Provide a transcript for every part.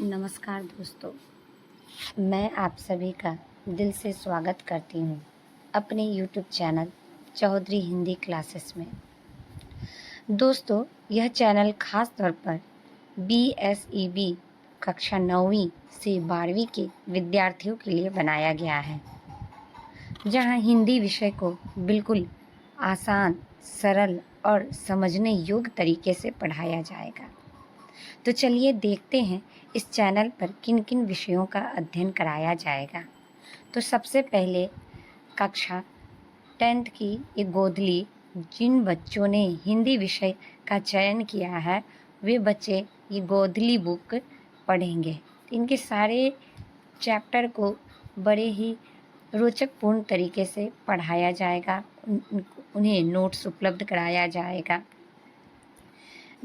नमस्कार दोस्तों, मैं आप सभी का दिल से स्वागत करती हूँ अपने YouTube channel Chaudhary Hindi classes में। दोस्तों, यह चैनल ख़ास तौर पर BSEB कक्षा 9वीं से 12वीं के विद्यार्थियों के लिए बनाया गया है, जहाँ हिंदी विषय को बिल्कुल आसान, सरल और समझने योग्य तरीके से पढ़ाया जाएगा। तो चलिए देखते हैं इस चैनल पर किन किन विषयों का अध्ययन कराया जाएगा। तो सबसे पहले कक्षा 10th की एक गोधली, जिन बच्चों ने हिंदी विषय का चयन किया है वे बच्चे ये गोधली बुक पढ़ेंगे। इनके सारे चैप्टर को बड़े ही रोचकपूर्ण तरीके से पढ़ाया जाएगा, उन्हें नोट्स उपलब्ध कराया जाएगा।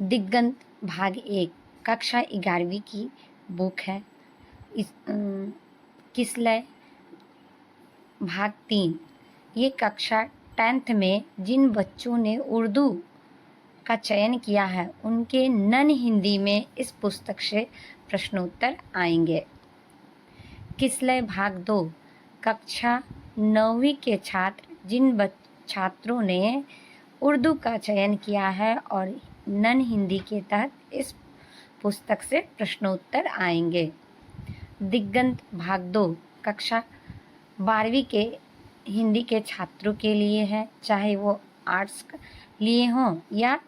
दिगंत भाग 1 कक्षा 11वीं की बुक है। किसलय भाग 3 ये कक्षा 10th में जिन बच्चों ने उर्दू का चयन किया है उनके नन हिंदी में इस पुस्तक से प्रश्नोत्तर आएंगे। किसलय भाग 2 कक्षा 9वीं के छात्र जिन छात्रों ने उर्दू का चयन किया है और नन हिंदी के तहत इस पुस्तक से प्रश्नोत्तर आएंगे। दिगंत भाग 2 कक्षा 12वीं के हिंदी के छात्रों के लिए है, चाहे वो आर्ट्स लिए हों या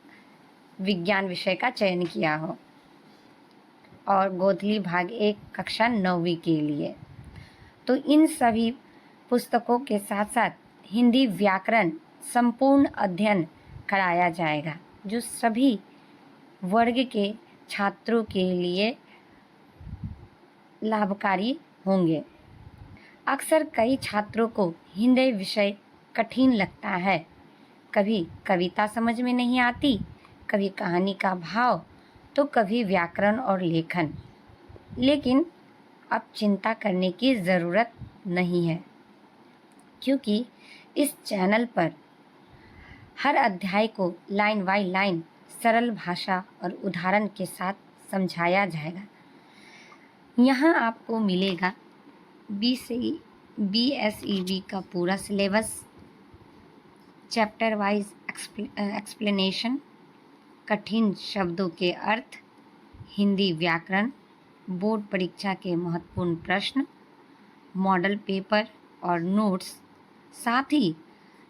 विज्ञान विषय का चयन किया हो। और गोधली भाग 1 कक्षा 9वीं के लिए। तो इन सभी पुस्तकों के साथ साथ हिंदी व्याकरण संपूर्ण अध्ययन कराया जाएगा, जो सभी वर्ग के छात्रों के लिए लाभकारी होंगे। अक्सर कई छात्रों को हिंदी विषय कठिन लगता है, कभी कविता समझ में नहीं आती, कभी कहानी का भाव, तो कभी व्याकरण और लेखन। लेकिन अब चिंता करने की ज़रूरत नहीं है, क्योंकि इस चैनल पर हर अध्याय को लाइन बाय लाइन सरल भाषा और उदाहरण के साथ समझाया जाएगा। यहाँ आपको मिलेगा BSEB का पूरा सिलेबस, चैप्टर वाइज एक्सप्लेनेशन, कठिन शब्दों के अर्थ, हिंदी व्याकरण, बोर्ड परीक्षा के महत्वपूर्ण प्रश्न, मॉडल पेपर और नोट्स, साथ ही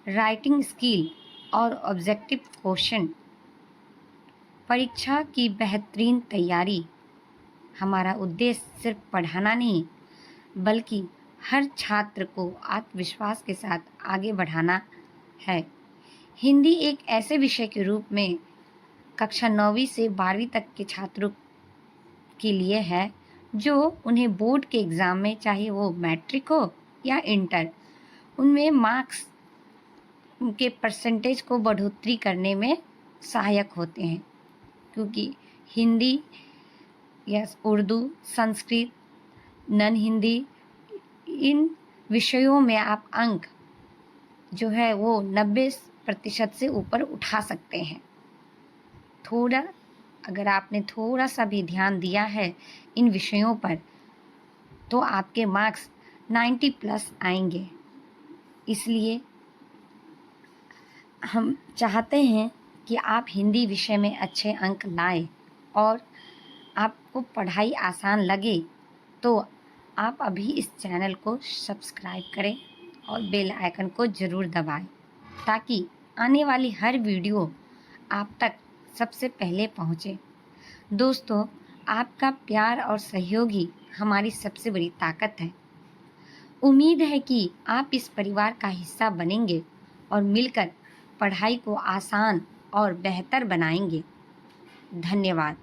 राइटिंग स्किल और ऑब्जेक्टिव क्वेश्चन। परीक्षा की बेहतरीन तैयारी। हमारा उद्देश्य सिर्फ पढ़ाना नहीं, बल्कि हर छात्र को आत्मविश्वास के साथ आगे बढ़ाना है। हिंदी एक ऐसे विषय के रूप में कक्षा 9वीं से 12वीं तक के छात्रों के लिए है, जो उन्हें बोर्ड के एग्ज़ाम में, चाहे वो मैट्रिक हो या इंटर, उनमें मार्क्स के परसेंटेज को बढ़ोतरी करने में सहायक होते हैं। क्योंकि हिंदी या उर्दू, संस्कृत, नन हिंदी, इन विषयों में आप अंक जो है वो 90% से ऊपर उठा सकते हैं। अगर आपने थोड़ा सा भी ध्यान दिया है इन विषयों पर, तो आपके मार्क्स 90+ आएंगे। इसलिए हम चाहते हैं कि आप हिंदी विषय में अच्छे अंक लाएं और आपको पढ़ाई आसान लगे, तो आप अभी इस चैनल को सब्सक्राइब करें और बेल आइकन को ज़रूर दबाएं, ताकि आने वाली हर वीडियो आप तक सबसे पहले पहुंचे। दोस्तों, आपका प्यार और सहयोग ही हमारी सबसे बड़ी ताकत है। उम्मीद है कि आप इस परिवार का हिस्सा बनेंगे और मिलकर पढ़ाई को आसान और बेहतर बनाएंगे। धन्यवाद।